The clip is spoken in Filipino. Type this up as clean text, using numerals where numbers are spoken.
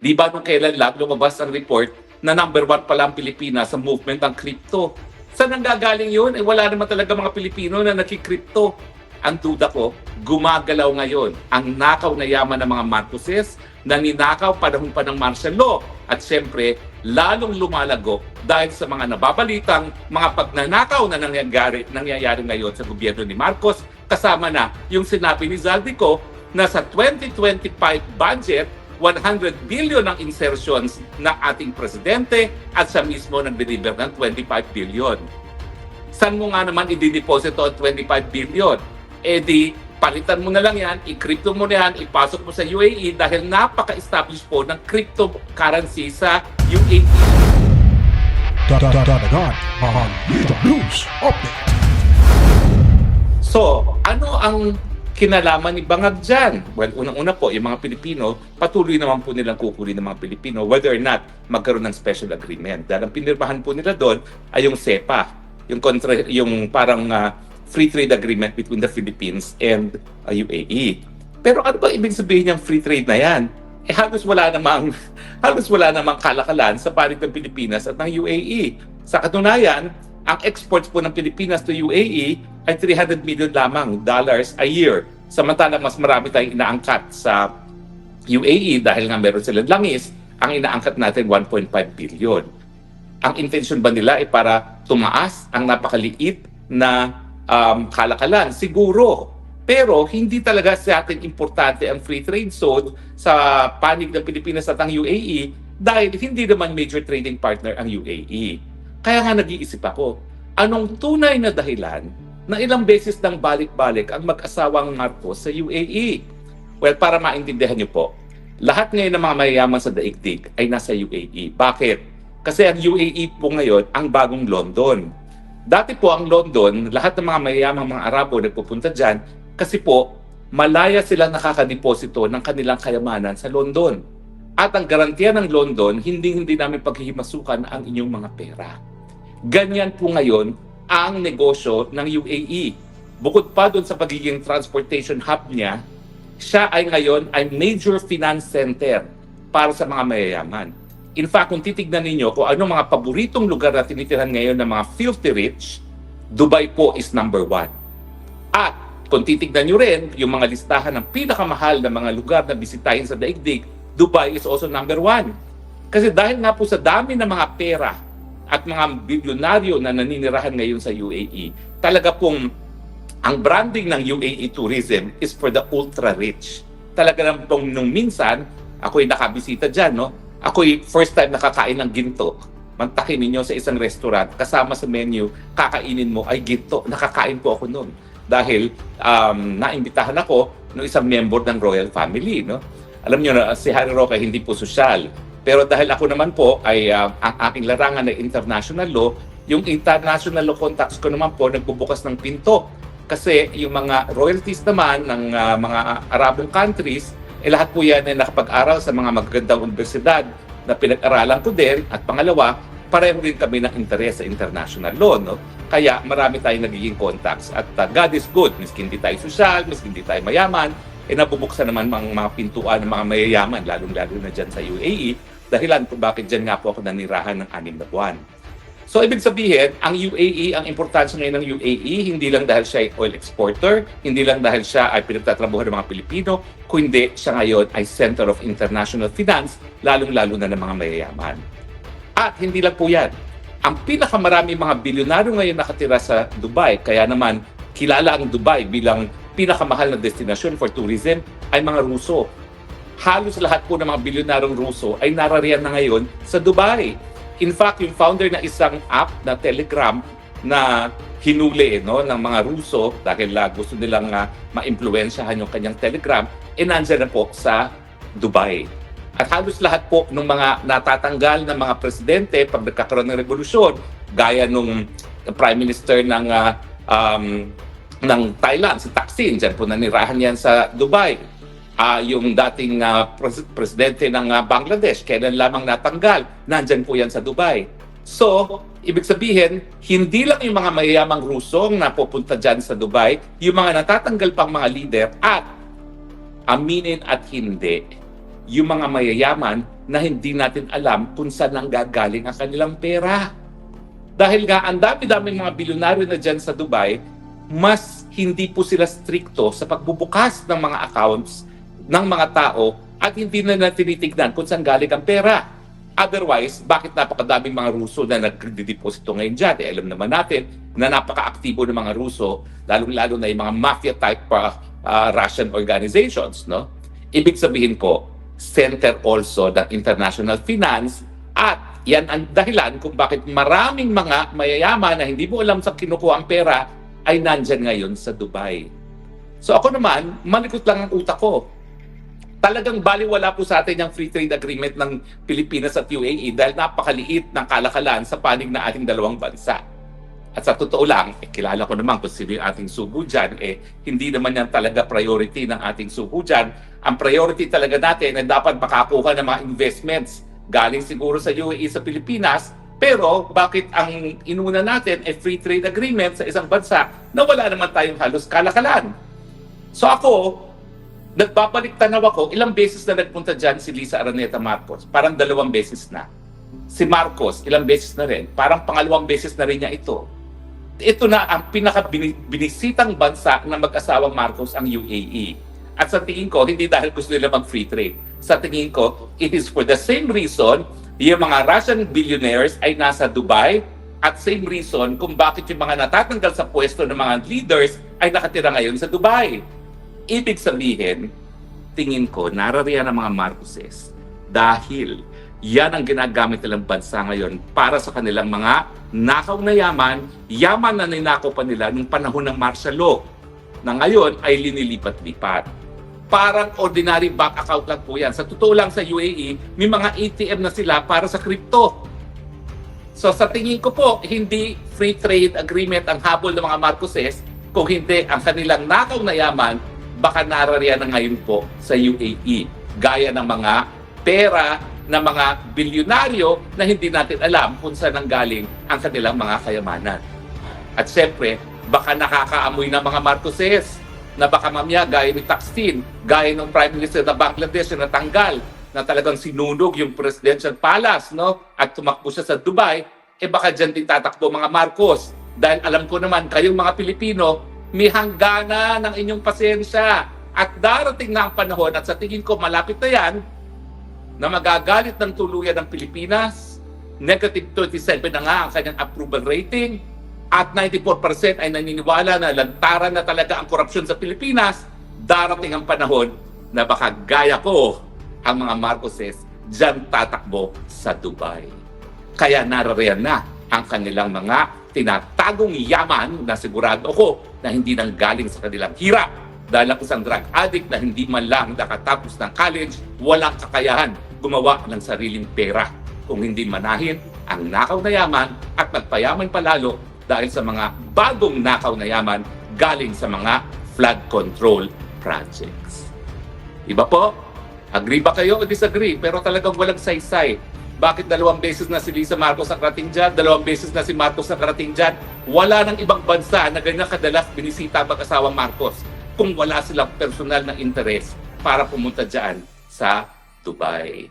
Di ba nung kailan lang lumabas ang report na number one pala ang Pilipinas sa movement ng crypto? Saan ang gagaling yun? Eh wala naman talaga mga Pilipino na nagki-crypto. Ang duda ko, gumagalaw ngayon ang nakaw na yaman ng mga Marcoses na ninakaw panahon pa ng martial law. At siyempre, lalong lumalago dahil sa mga nababalitang mga pagnanakaw na nangyayari ngayon sa gobyerno ni Marcos, kasama na yung sinabi ni Zaldico na sa 2025 budget, 100 billion ang insertions ng ating presidente at siya mismo nag-deliver ng 25 billion. Saan mo nga naman i-deposito ang 25 billion? Eh di, palitan mo na lang yan, i-crypto mo na yan, ipasok mo sa UAE dahil napaka-establish po ng cryptocurrency sa UAE. Dadagan ang Dito News Update. So, ano ang kinalaman ni Bangag dyan? Well, unang-una po, yung mga Pilipino, patuloy naman po nilang kukunin ng mga Pilipino whether or not magkaroon ng special agreement. Dahil ang pinirmahan po nila doon ay yung CEPA, yung parang free trade agreement between the Philippines and UAE. Pero ano ba ibig sabihin ng free trade na yan? Eh halos wala namang kalakalan sa panig ng Pilipinas at ng UAE. Sa katunayan, ang exports po ng Pilipinas to UAE ay $300 million lamang a year. Samantala mas marami tayong inaangkat sa UAE dahil nga meron silang langis, ang inaangkat natin 1.5 billion. Ang intention ba nila ay para tumaas ang napakaliit na kalakalan? Siguro. Pero hindi talaga sa atin importante ang free trade zone sa panig ng Pilipinas at ang UAE dahil hindi naman major trading partner ang UAE. Kaya nga nag-iisip ako, anong tunay na dahilan na ilang beses nang balik-balik ang mag-asawang Marcos sa UAE? Well, para maintindihan niyo po, lahat ngayon ng mga mayayaman sa daigdig ay nasa UAE. Bakit? Kasi ang UAE po ngayon ang bagong London. Dati po ang London, lahat ng mga mayayamang mga Arabo nagpupunta dyan kasi po malaya sila nakakadeposito ng kanilang kayamanan sa London. At ang garantiya ng London, hindi namin paghihimasukan ang inyong mga pera. Ganyan po ngayon ang negosyo ng UAE. Bukod pa doon sa pagiging transportation hub niya, siya ay ngayon ay major finance center para sa mga mayayaman. In fact, kung titignan ninyo kung ano mga paboritong lugar na tinitirahan ngayon ng mga filthy rich, Dubai po is number one. At kung titignan nyo rin yung mga listahan ng pinakamahal na mga lugar na bisitahin sa daigdig, Dubai is also number one. Kasi dahil nga po sa dami ng mga pera at mga bilyonaryo na naninirahan ngayon sa UAE, talaga pong ang branding ng UAE tourism is for the ultra-rich. Talaga naman pong nung minsan, ako'y nakabisita dyan, no? Ako'y first time nakakain ng ginto. Mantakin ninyo sa isang restaurant, kasama sa menu, kakainin mo ay ginto. Nakakain po ako noon. Dahil naimbitahan ako ng isang member ng royal family. No? Alam nyo na, si Harry Roque hindi po sosyal. Pero dahil ako naman po ay ang aking larangan ng international law, yung international law contacts ko naman po nagbubukas ng pinto. Kasi yung mga royalties naman ng mga Arabong countries, lahat po yan ay nakapag-aral sa mga magagandang universidad na pinag-aralan ko din. At pangalawa, pareho din kami ng interes sa international law. No? Kaya marami tayong nagiging contacts. At God is good. Miski hindi tayo sosyal, miski hindi tayo mayaman, nabubuksan naman mga pintuan ng mga mayayaman, lalong-lalo na dyan sa UAE. Dahilan kung bakit dyan nga po ako nanirahan ng 6 na buwan. So, ibig sabihin, ang UAE, ang importansya ngayon ng UAE, hindi lang dahil siya ay oil exporter, hindi lang dahil siya ay pinagtatrabuhan ng mga Pilipino, kundi siya ngayon ay center of international finance, lalong-lalo na ng mga mayayaman. At hindi lang po yan. Ang pinakamarami mga bilyonaryo ngayon nakatira sa Dubai, kaya naman kilala ang Dubai bilang pinakamahal na destinasyon for tourism, ay mga Ruso. Halos lahat po ng mga bilyonaryong Ruso ay narariyan na ngayon sa Dubai. In fact, yung founder na isang app na Telegram na hinuli ng mga Ruso dahil gusto nilang ma-impluwensyahan yung kanyang Telegram, nandyan na po sa Dubai. At halos lahat po ng mga natatanggal na mga presidente pag nagkakaroon ng revolusyon, gaya nung Prime Minister ng Thailand, si Thaksin, dyan po nanirahan yan sa Dubai. Yung dating presidente ng Bangladesh, kailan lamang natanggal, nandyan po yan sa Dubai. So, ibig sabihin, hindi lang yung mga mayayamang Rusong na pupunta dyan sa Dubai, yung mga natatanggal pang mga leader at aminin at hindi, yung mga mayayaman na hindi natin alam kung saan nanggagaling ang kanilang pera. Dahil nga ang dami-daming mga bilyonaryo na dyan sa Dubai, mas hindi po sila stricto sa pagbubukas ng mga accounts ng mga tao at hindi na tinitignan kung saan galing ang pera. Otherwise, bakit napakadaming mga Ruso na nagdedeposito ngayon dyan? Alam naman natin na napaka-aktibo ng mga Ruso, lalong-lalo na yung mga mafia-type Russian organizations. No? Ibig sabihin po, center also ng international finance at yan ang dahilan kung bakit maraming mga mayayaman na hindi mo alam sa kinukuha ang pera ay nandyan ngayon sa Dubai. So ako naman, malikot lang ang utak ko. Talagang baliwala po sa atin yung free trade agreement ng Pilipinas at UAE dahil napakaliit ng kalakalan sa panig na ating dalawang bansa. At sa totoo lang, kilala ko naman kung sino yung ating sugo dyan, hindi naman yan talaga priority ng ating sugo dyan. Ang priority talaga natin ay dapat makakuha ng mga investments galing siguro sa UAE sa Pilipinas, pero bakit ang inuna natin ay free trade agreement sa isang bansa na wala naman tayong halos kalakalan? So ako, nagbabalik tanaw ako, ilang beses na nagpunta dyan si Lisa Araneta Marcos. Parang 2 beses na. Si Marcos, ilang beses na rin. Parang pangalawang beses na rin niya ito. Ito na ang pinaka-binisitang bansa ng mag-asawang Marcos, ang UAE. At sa tingin ko, hindi dahil gusto nila mag-free trade. Sa tingin ko, it is for the same reason yung mga Russian billionaires ay nasa Dubai at same reason kung bakit yung mga natatanggal sa pwesto ng mga leaders ay nakatira ngayon sa Dubai. Ibig sabihin, tingin ko, narariyan ang mga Marcoses dahil yan ang ginagamit nilang bansa ngayon para sa kanilang mga nakaw na yaman, yaman na ninakaw pa nila nung panahon ng martial law na ngayon ay linilipat-lipat. Parang ordinary bank account lang po yan. Sa totoo lang sa UAE, may mga ATM na sila para sa crypto. So sa tingin ko po, hindi free trade agreement ang habol ng mga Marcoses, kung hindi ang kanilang nakaw na yaman, baka narariyan na ngayon po sa UAE. Gaya ng mga pera ng mga bilyonaryo na hindi natin alam kung saan nanggaling ang kanilang mga kayamanan. At syempre, baka nakakaamoy ng mga Marcoses na baka mamaya gaya ni Thaksin, gaya ng Prime Minister ng Bangladesh na natanggal, na talagang sinunog yung Presidential Palace, no? At tumakbo siya sa Dubai, baka dyan din tatakbo mga Marcos. Dahil alam ko naman, kayong mga Pilipino, may hangganan ng inyong pasensya. At darating na ang panahon, at sa tingin ko malapit na yan, na magagalit ng tuluyan ng Pilipinas, negative 27 na nga ang kanyang approval rating, at 94% ay naniniwala na lantaran na talaga ang korupsyon sa Pilipinas, darating ang panahon na baka gaya ko ang mga Marcoses dyan tatakbo sa Dubai. Kaya narariyan na ang kanilang mga tinatagong yaman na sigurado ako na hindi nang galing sa kanilang hirap. Dahil ako isang drug addict na hindi man lang nakatapos ng college, walang kakayahan gumawa ng sariling pera. Kung hindi manahin ang nakaw na yaman at magpayaman palalo dahil sa mga bagong nakaw na yaman galing sa mga flood control projects. Iba po? Agree ba kayo o disagree? Pero talagang walang saysay. Bakit 2 beses na si Lisa Marcos nakarating dyan? 2 beses na si Marcos nakarating dyan? Wala nang ibang bansa na ganyan kadalas binisita mag-asawang Marcos kung wala silang personal na interes para pumunta dyan sa Dubai.